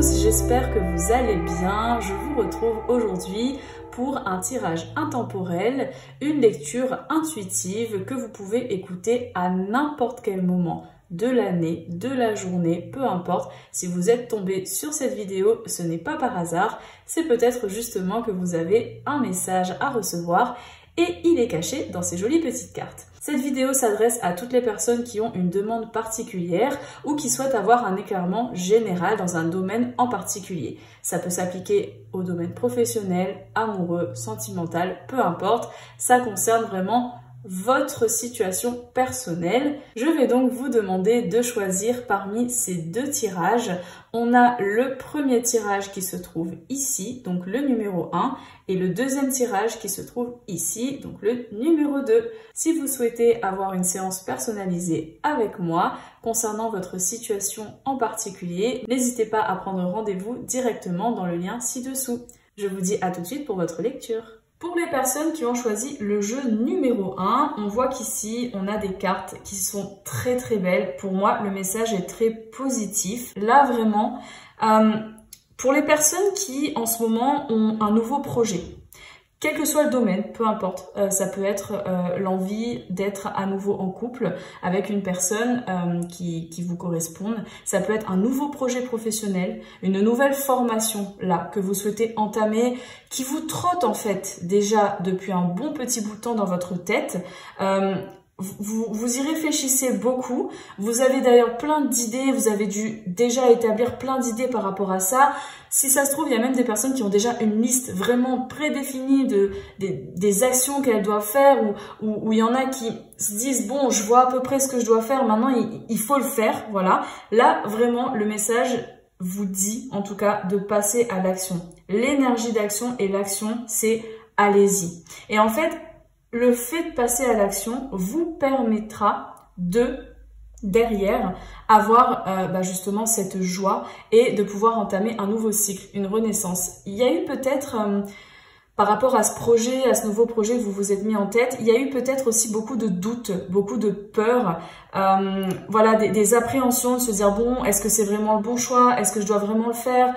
tous, j'espère que vous allez bien. Je vous retrouve aujourd'hui pour un tirage intemporel, une lecture intuitive que vous pouvez écouter à n'importe quel moment de l'année, de la journée, peu importe. Si vous êtes tombé sur cette vidéo, ce n'est pas par hasard, c'est peut-être justement que vous avez un message à recevoir et il est caché dans ces jolies petites cartes. Cette vidéo s'adresse à toutes les personnes qui ont une demande particulière ou qui souhaitent avoir un éclairement général dans un domaine en particulier. Ça peut s'appliquer au domaine professionnel, amoureux, sentimental, peu importe. Ça concerne vraiment votre situation personnelle. Je vais donc vous demander de choisir parmi ces deux tirages. On a le premier tirage qui se trouve ici, donc le numéro 1, et le deuxième tirage qui se trouve ici, donc le numéro 2. Si vous souhaitez avoir une séance personnalisée avec moi concernant votre situation en particulier, n'hésitez pas à prendre rendez-vous directement dans le lien ci-dessous. Je vous dis à tout de suite pour votre lecture. Pour les personnes qui ont choisi le jeu numéro 1, on voit qu'ici, on a des cartes qui sont très très belles. Pour moi, le message est très positif. Là, vraiment, pour les personnes qui, en ce moment, ont un nouveau projet, quel que soit le domaine, peu importe, ça peut être l'envie d'être à nouveau en couple avec une personne qui vous corresponde. Ça peut être un nouveau projet professionnel, une nouvelle formation là que vous souhaitez entamer, qui vous trotte en fait déjà depuis un bon petit bout de temps dans votre tête. Vous y réfléchissez beaucoup, vous avez d'ailleurs plein d'idées, vous avez dû déjà établir plein d'idées par rapport à ça. Si ça se trouve, il y a même des personnes qui ont déjà une liste vraiment prédéfinie des actions qu'elles doivent faire ou il y en a qui se disent « bon, je vois à peu près ce que je dois faire, maintenant il faut le faire », voilà. Là, vraiment, le message vous dit, en tout cas, de passer à l'action. L'énergie d'action et l'action, c'est « allez-y ». Et en fait, le fait de passer à l'action vous permettra de, derrière, avoir justement cette joie et de pouvoir entamer un nouveau cycle, une renaissance. Il y a eu peut-être, par rapport à ce projet, à ce nouveau projet que vous vous êtes mis en tête, il y a eu peut-être aussi beaucoup de doutes, beaucoup de peurs, voilà, des appréhensions, de se dire bon, est-ce que c'est vraiment le bon choix? Est-ce que je dois vraiment le faire?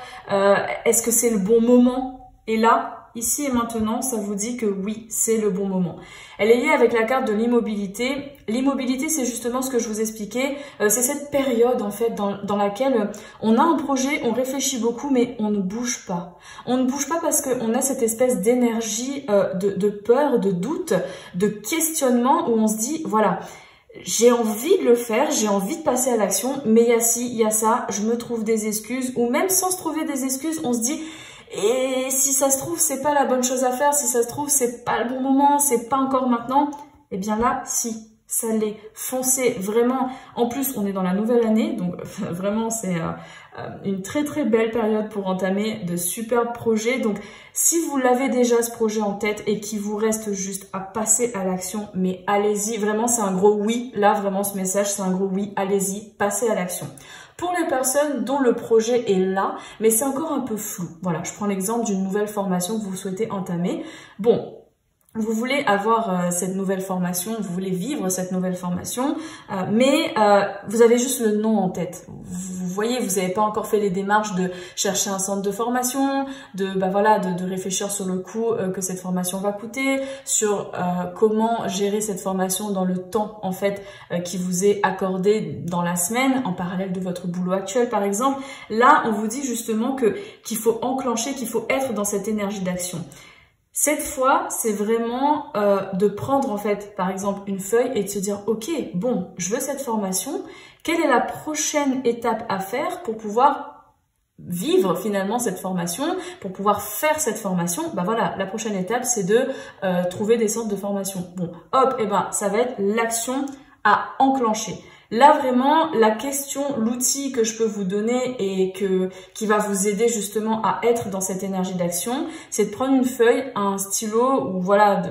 Est-ce que c'est le bon moment? Et là, ici et maintenant, ça vous dit que oui, c'est le bon moment. Elle est liée avec la carte de l'immobilité. L'immobilité, c'est justement ce que je vous expliquais. C'est cette période, en fait, dans laquelle on a un projet, on réfléchit beaucoup, mais on ne bouge pas. On ne bouge pas parce qu'on a cette espèce d'énergie de peur, de doute, de questionnement où on se dit, voilà, j'ai envie de le faire, j'ai envie de passer à l'action, mais il y a ci, il y a ça, je me trouve des excuses. Ou même sans se trouver des excuses, on se dit... Et si ça se trouve, c'est pas la bonne chose à faire, si ça se trouve, c'est pas le bon moment, c'est pas encore maintenant, eh bien là, si, ça l'est. Foncez, vraiment. En plus, on est dans la nouvelle année, donc vraiment, c'est une très très belle période pour entamer de superbes projets. Donc, si vous l'avez déjà ce projet en tête et qu'il vous reste juste à passer à l'action, mais allez-y, vraiment, c'est un gros oui. Là, vraiment, ce message, c'est un gros oui, allez-y, passez à l'action. Pour les personnes dont le projet est là, mais c'est encore un peu flou. Voilà, je prends l'exemple d'une nouvelle formation que vous souhaitez entamer. Bon, vous voulez avoir cette nouvelle formation, vous voulez vivre cette nouvelle formation, mais vous avez juste le nom en tête. Vous voyez, vous n'avez pas encore fait les démarches de chercher un centre de formation, de réfléchir sur le coût que cette formation va coûter, sur comment gérer cette formation dans le temps en fait qui vous est accordé dans la semaine, en parallèle de votre boulot actuel par exemple. Là, on vous dit justement qu'il faut enclencher, qu'il faut être dans cette énergie d'action. Cette fois, c'est vraiment de prendre en fait, par exemple, une feuille et de se dire « Ok, bon, je veux cette formation. Quelle est la prochaine étape à faire pour pouvoir vivre finalement cette formation, pour pouvoir faire cette formation ?» Bah voilà, la prochaine étape, c'est de trouver des centres de formation. Bon, hop, et ben ça va être l'action à enclencher. Là, vraiment, la question, l'outil que je peux vous donner et qui va vous aider justement à être dans cette énergie d'action, c'est de prendre une feuille, un stylo ou voilà,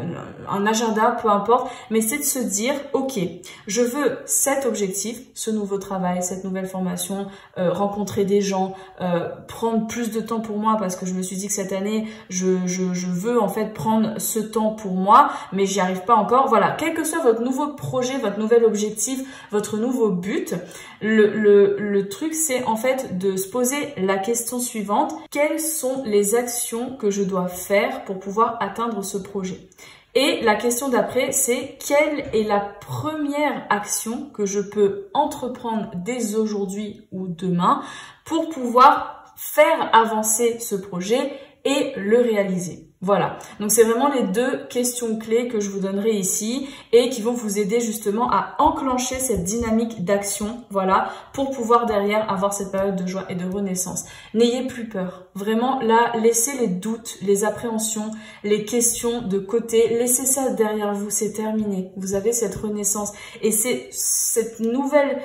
un agenda, peu importe, mais c'est de se dire, ok, je veux cet objectif, ce nouveau travail, cette nouvelle formation, rencontrer des gens, prendre plus de temps pour moi parce que je me suis dit que cette année, je veux en fait prendre ce temps pour moi, mais j'y arrive pas encore. Voilà, quel que soit votre nouveau projet, votre nouvel objectif, votre nouveau nouveau but. Le truc, c'est en fait de se poser la question suivante. Quelles sont les actions que je dois faire pour pouvoir atteindre ce projet? Et la question d'après, c'est quelle est la première action que je peux entreprendre dès aujourd'hui ou demain pour pouvoir faire avancer ce projet et le réaliser. Voilà, donc c'est vraiment les deux questions clés que je vous donnerai ici et qui vont vous aider justement à enclencher cette dynamique d'action, voilà, pour pouvoir derrière avoir cette période de joie et de renaissance. N'ayez plus peur, vraiment là, laissez les doutes, les appréhensions, les questions de côté, laissez ça derrière vous, c'est terminé. Vous avez cette renaissance et c'est cette nouvelle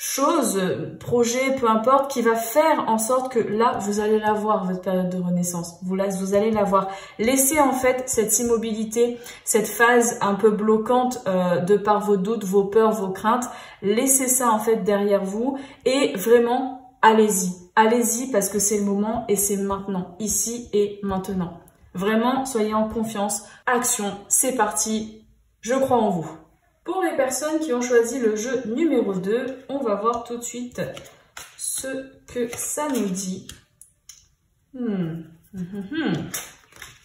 chose, projet, peu importe, qui va faire en sorte que là, vous allez l'avoir, votre période de renaissance. Vous allez l'avoir. Laissez en fait cette immobilité, cette phase un peu bloquante de par vos doutes, vos peurs, vos craintes. Laissez ça en fait derrière vous et vraiment, allez-y. Allez-y parce que c'est le moment et c'est maintenant, ici et maintenant. Vraiment, soyez en confiance. Action, c'est parti. Je crois en vous. Pour les personnes qui ont choisi le jeu numéro 2, on va voir tout de suite ce que ça nous dit.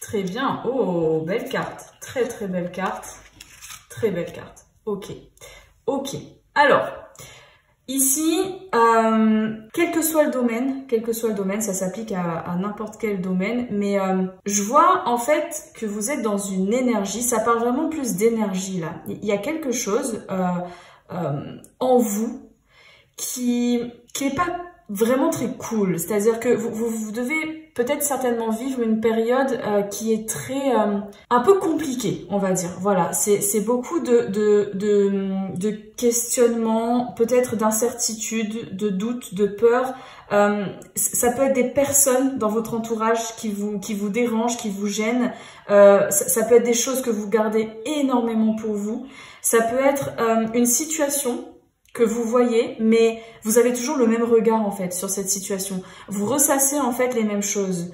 Très bien. Oh, belle carte. Très, très belle carte. Très belle carte. Ok. Ok. Alors, ici, quel que soit le domaine, ça s'applique à n'importe quel domaine, mais je vois en fait que vous êtes dans une énergie, ça parle vraiment plus d'énergie là. Il y a quelque chose en vous qui est pas vraiment très cool, c'est-à-dire que vous devez peut-être certainement vivre une période qui est très un peu compliquée, on va dire. Voilà, c'est beaucoup de questionnements, peut-être d'incertitudes, de doutes, de peurs. Ça peut être des personnes dans votre entourage qui vous dérangent, qui vous gênent. Ça peut être des choses que vous gardez énormément pour vous. Ça peut être une situation que vous voyez, mais vous avez toujours le même regard en fait sur cette situation. Vous ressassez en fait les mêmes choses.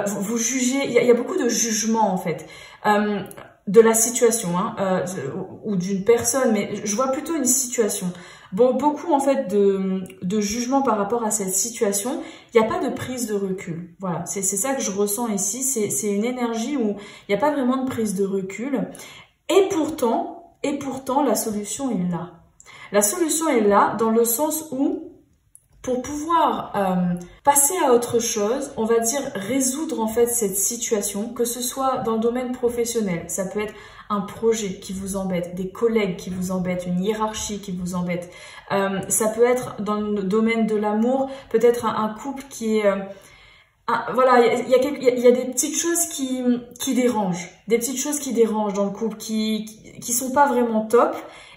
Vous jugez, il y a beaucoup de jugement en fait de la situation ou d'une personne, mais je vois plutôt une situation. Bon, beaucoup en fait de jugement par rapport à cette situation. Il n'y a pas de prise de recul. Voilà, c'est ça que je ressens ici. C'est une énergie où il n'y a pas vraiment de prise de recul. Et pourtant, la solution est là. La solution est là dans le sens où, pour pouvoir passer à autre chose, on va dire résoudre en fait cette situation, que ce soit dans le domaine professionnel, ça peut être un projet qui vous embête, des collègues qui vous embêtent, une hiérarchie qui vous embête, ça peut être dans le domaine de l'amour, peut-être un couple qui est... voilà, il y a des petites choses qui dérangent, des petites choses qui dérangent dans le couple, qui sont pas vraiment top,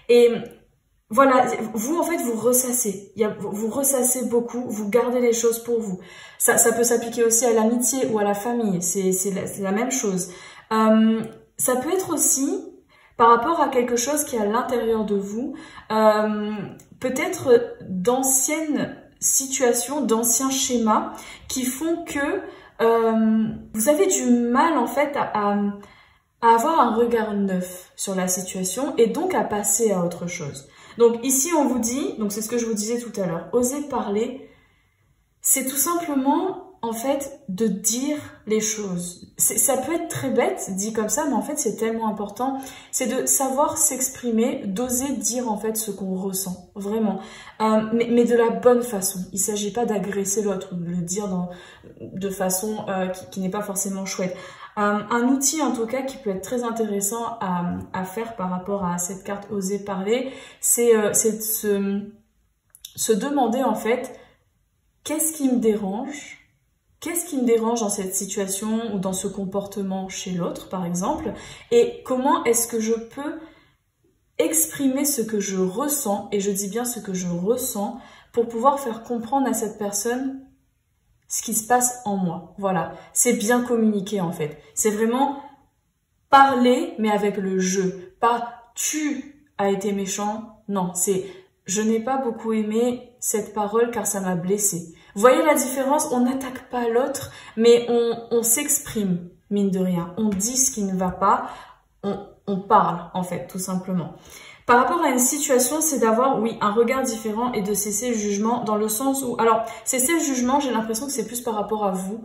et... Voilà, vous en fait vous ressassez, vous ressassez beaucoup, vous gardez les choses pour vous. Ça peut s'appliquer aussi à l'amitié ou à la famille, c'est la même chose. Ça peut être aussi par rapport à quelque chose qui est à l'intérieur de vous, peut-être d'anciennes situations, d'anciens schémas qui font que vous avez du mal en fait à avoir un regard neuf sur la situation et donc à passer à autre chose. Donc ici on vous dit, donc c'est ce que je vous disais tout à l'heure, oser parler, c'est tout simplement en fait de dire les choses. Ça peut être très bête dit comme ça, mais en fait c'est tellement important, c'est de savoir s'exprimer, d'oser dire en fait ce qu'on ressent, vraiment, mais de la bonne façon. Il ne s'agit pas d'agresser l'autre ou de le dire de façon qui n'est pas forcément chouette. Un outil en tout cas qui peut être très intéressant à faire par rapport à cette carte oser parler, c'est de se demander en fait qu'est-ce qui me dérange, dans cette situation ou dans ce comportement chez l'autre par exemple, et comment est-ce que je peux exprimer ce que je ressens, et je dis bien ce que je ressens, pour pouvoir faire comprendre à cette personne ce qui se passe en moi. Voilà, c'est bien communiquer en fait. C'est vraiment parler, mais avec le je. Pas tu as été méchant. Non, c'est je n'ai pas beaucoup aimé cette parole car ça m'a blessé. Vous voyez la différence? On n'attaque pas l'autre, mais on s'exprime, mine de rien. On dit ce qui ne va pas, on parle en fait, tout simplement. Par rapport à une situation, c'est d'avoir, oui, un regard différent et de cesser le jugement dans le sens où... Alors, cesser le jugement, j'ai l'impression que c'est plus par rapport à vous.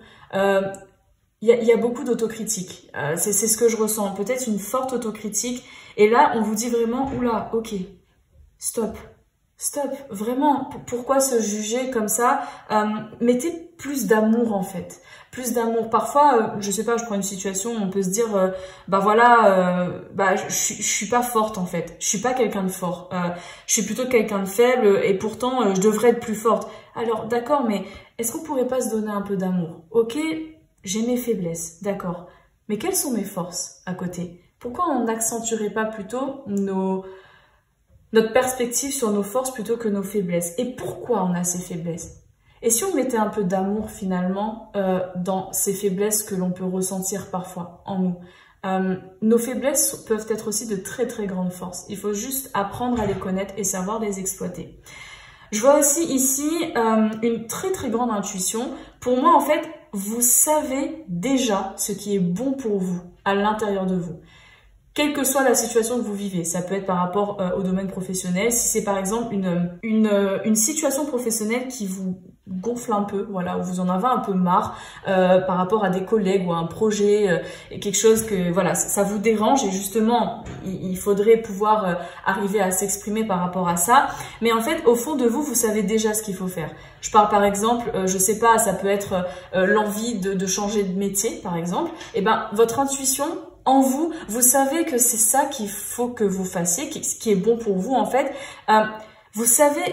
Il y a beaucoup d'autocritique. C'est ce que je ressens. Peut-être une forte autocritique. Et là, on vous dit vraiment, oula, ok, stop. Stop. Vraiment, pourquoi se juger comme ça? Mettez plus d'amour, en fait. Plus d'amour. Parfois, je sais pas, je prends une situation, on peut se dire, je suis pas forte, en fait. Je suis pas quelqu'un de fort. Je suis plutôt quelqu'un de faible et pourtant, je devrais être plus forte. Alors, d'accord, mais est-ce qu'on pourrait pas se donner un peu d'amour? Ok, j'ai mes faiblesses, d'accord. Mais quelles sont mes forces à côté? Pourquoi on n'accentuerait pas plutôt notre perspective sur nos forces plutôt que nos faiblesses? Et pourquoi on a ces faiblesses? Et si on mettait un peu d'amour finalement dans ces faiblesses que l'on peut ressentir parfois en nous? Nos faiblesses peuvent être aussi de très très grandes forces. Il faut juste apprendre à les connaître et savoir les exploiter. Je vois aussi ici une très très grande intuition. Pour moi, en fait, vous savez déjà ce qui est bon pour vous à l'intérieur de vous. Quelle que soit la situation que vous vivez, ça peut être par rapport au domaine professionnel. Si c'est par exemple une situation professionnelle qui vous gonfle un peu, voilà, où vous en avez un peu marre par rapport à des collègues ou à un projet, quelque chose que voilà, ça vous dérange et justement, il faudrait pouvoir arriver à s'exprimer par rapport à ça. Mais en fait, au fond de vous, vous savez déjà ce qu'il faut faire. Je parle par exemple, je sais pas, ça peut être l'envie de changer de métier, par exemple. Et ben, votre intuition en vous, vous savez que c'est ça qu'il faut que vous fassiez, ce qui est bon pour vous en fait. Vous savez,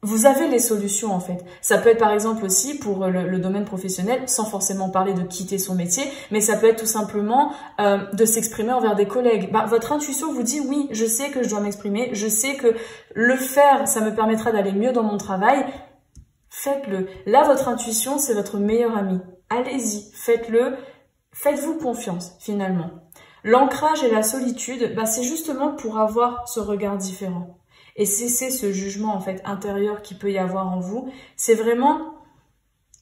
vous avez les solutions en fait. Ça peut être par exemple aussi pour le domaine professionnel, sans forcément parler de quitter son métier, mais ça peut être tout simplement de s'exprimer envers des collègues. Votre intuition vous dit oui, je sais que je dois m'exprimer, je sais que le faire, ça me permettra d'aller mieux dans mon travail. Faites-le. Là, votre intuition, c'est votre meilleur ami. Allez-y, faites-le. Faites-vous confiance finalement. L'ancrage et la solitude, c'est justement pour avoir ce regard différent. Et cesser ce jugement en fait intérieur qui peut y avoir en vous. C'est vraiment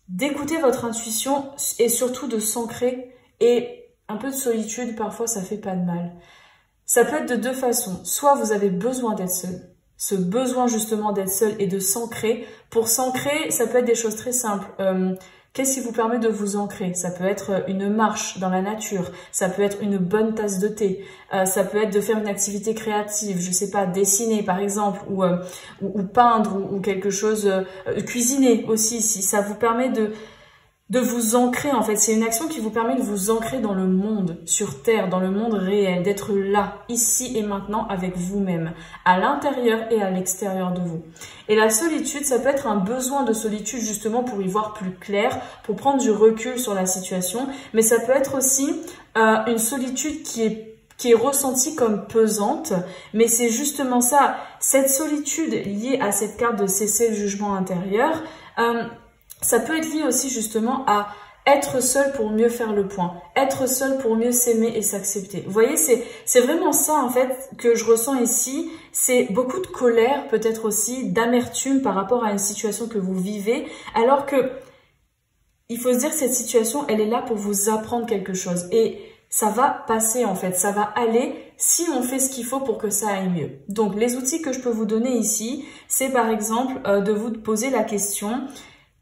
d'écouter votre intuition et surtout de s'ancrer. Et un peu de solitude, parfois, ça fait pas de mal. Ça peut être de deux façons. Soit vous avez besoin d'être seul. Ce besoin justement d'être seul et de s'ancrer. Pour s'ancrer, ça peut être des choses très simples. Qu'est-ce qui vous permet de vous ancrer? Ça peut être une marche dans la nature, ça peut être une bonne tasse de thé, ça peut être de faire une activité créative, je sais pas, dessiner par exemple, ou peindre, ou quelque chose, cuisiner aussi, si ça vous permet de vous ancrer en fait. C'est une action qui vous permet de vous ancrer dans le monde, sur Terre, dans le monde réel, d'être là, ici et maintenant avec vous-même, à l'intérieur et à l'extérieur de vous. Et la solitude, ça peut être un besoin de solitude justement pour y voir plus clair, pour prendre du recul sur la situation, mais ça peut être aussi une solitude qui est ressentie comme pesante, mais c'est justement ça, cette solitude liée à cette carte de cesser le jugement intérieur, ça peut être lié aussi justement à être seul pour mieux faire le point, être seul pour mieux s'aimer et s'accepter. Vous voyez, c'est vraiment ça en fait que je ressens ici, c'est beaucoup de colère, peut-être aussi d'amertume par rapport à une situation que vous vivez, alors que il faut se dire que cette situation, elle est là pour vous apprendre quelque chose et ça va passer en fait, ça va aller si on fait ce qu'il faut pour que ça aille mieux. Donc les outils que je peux vous donner ici, c'est par exemple de vous poser la question: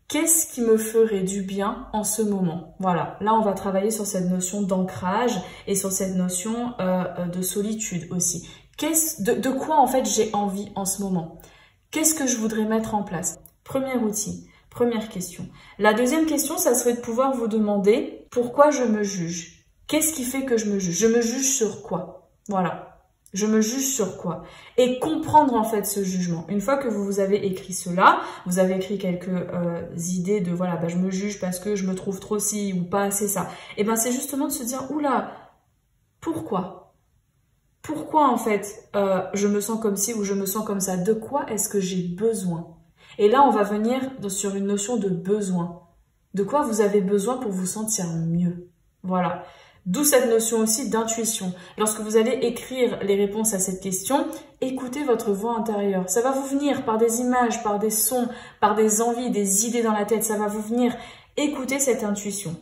qu'est-ce qui me ferait du bien en ce moment? Voilà, là on va travailler sur cette notion d'ancrage et sur cette notion de solitude aussi. De quoi en fait j'ai envie en ce moment? Qu'est-ce que je voudrais mettre en place? Premier outil, première question. La deuxième question, ça serait de pouvoir vous demander pourquoi je me juge? Qu'est-ce qui fait que je me juge? Je me juge sur quoi? Voilà. Je me juge sur quoi? Et comprendre en fait ce jugement. Une fois que vous avez écrit cela, vous avez écrit quelques idées de voilà, je me juge parce que je me trouve trop ci ou pas assez ça. Et c'est justement de se dire oula, pourquoi? Pourquoi en fait je me sens comme ci ou je me sens comme ça? De quoi est-ce que j'ai besoin? Et là on va venir sur une notion de besoin. De quoi vous avez besoin pour vous sentir mieux? Voilà. D'où cette notion aussi d'intuition. Lorsque vous allez écrire les réponses à cette question, écoutez votre voix intérieure. Ça va vous venir par des images, par des sons, par des envies, des idées dans la tête. Ça va vous venir. Écoutez cette intuition.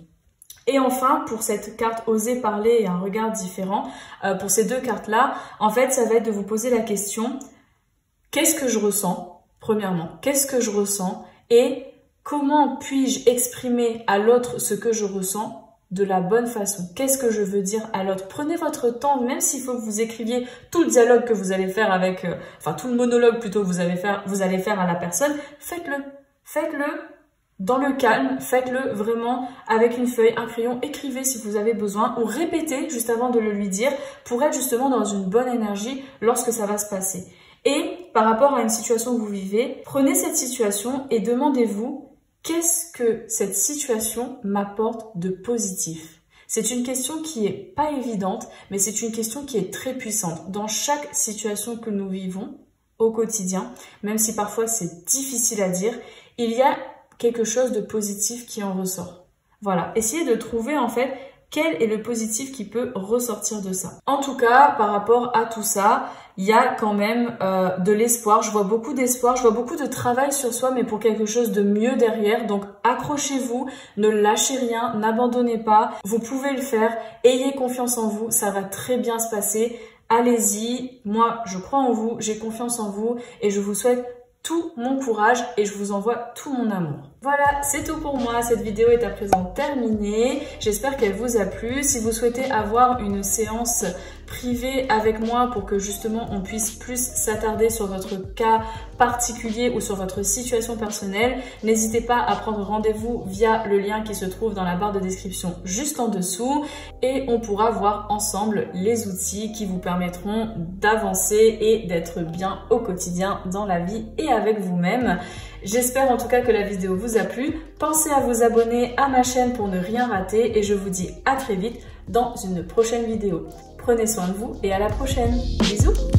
Et enfin, pour cette carte oser parler et un regard différent, pour ces deux cartes-là, en fait, ça va être de vous poser la question, qu'est-ce que je ressens? Premièrement, qu'est-ce que je ressens? Et comment puis-je exprimer à l'autre ce que je ressens de la bonne façon? Qu'est-ce que je veux dire à l'autre? Prenez votre temps, même s'il faut que vous écriviez tout le dialogue que vous allez faire avec, enfin tout le monologue plutôt que vous allez faire à la personne, faites-le. Faites-le dans le calme, faites-le vraiment avec une feuille, un crayon, écrivez si vous avez besoin ou répétez juste avant de le lui dire pour être justement dans une bonne énergie lorsque ça va se passer. Et par rapport à une situation que vous vivez, prenez cette situation et demandez-vous qu'est-ce que cette situation m'apporte de positif? C'est une question qui est pas évidente, mais c'est une question qui est très puissante. Dans chaque situation que nous vivons au quotidien, même si parfois c'est difficile à dire, il y a quelque chose de positif qui en ressort. Voilà, essayez de trouver en fait quel est le positif qui peut ressortir de ça. En tout cas, par rapport à tout ça, il y a quand même de l'espoir. Je vois beaucoup d'espoir, je vois beaucoup de travail sur soi, mais pour quelque chose de mieux derrière. Donc accrochez-vous, ne lâchez rien, n'abandonnez pas. Vous pouvez le faire, ayez confiance en vous, ça va très bien se passer. Allez-y, moi je crois en vous, j'ai confiance en vous et je vous souhaite tout mon courage et je vous envoie tout mon amour. Voilà, c'est tout pour moi. Cette vidéo est à présent terminée. J'espère qu'elle vous a plu. Si vous souhaitez avoir une séance privée avec moi pour que justement on puisse plus s'attarder sur votre cas particulier ou sur votre situation personnelle, n'hésitez pas à prendre rendez-vous via le lien qui se trouve dans la barre de description juste en dessous et on pourra voir ensemble les outils qui vous permettront d'avancer et d'être bien au quotidien dans la vie et avec vous-même. J'espère en tout cas que la vidéo vous a plu. Pensez à vous abonner à ma chaîne pour ne rien rater et je vous dis à très vite dans une prochaine vidéo. Prenez soin de vous et à la prochaine. Bisous!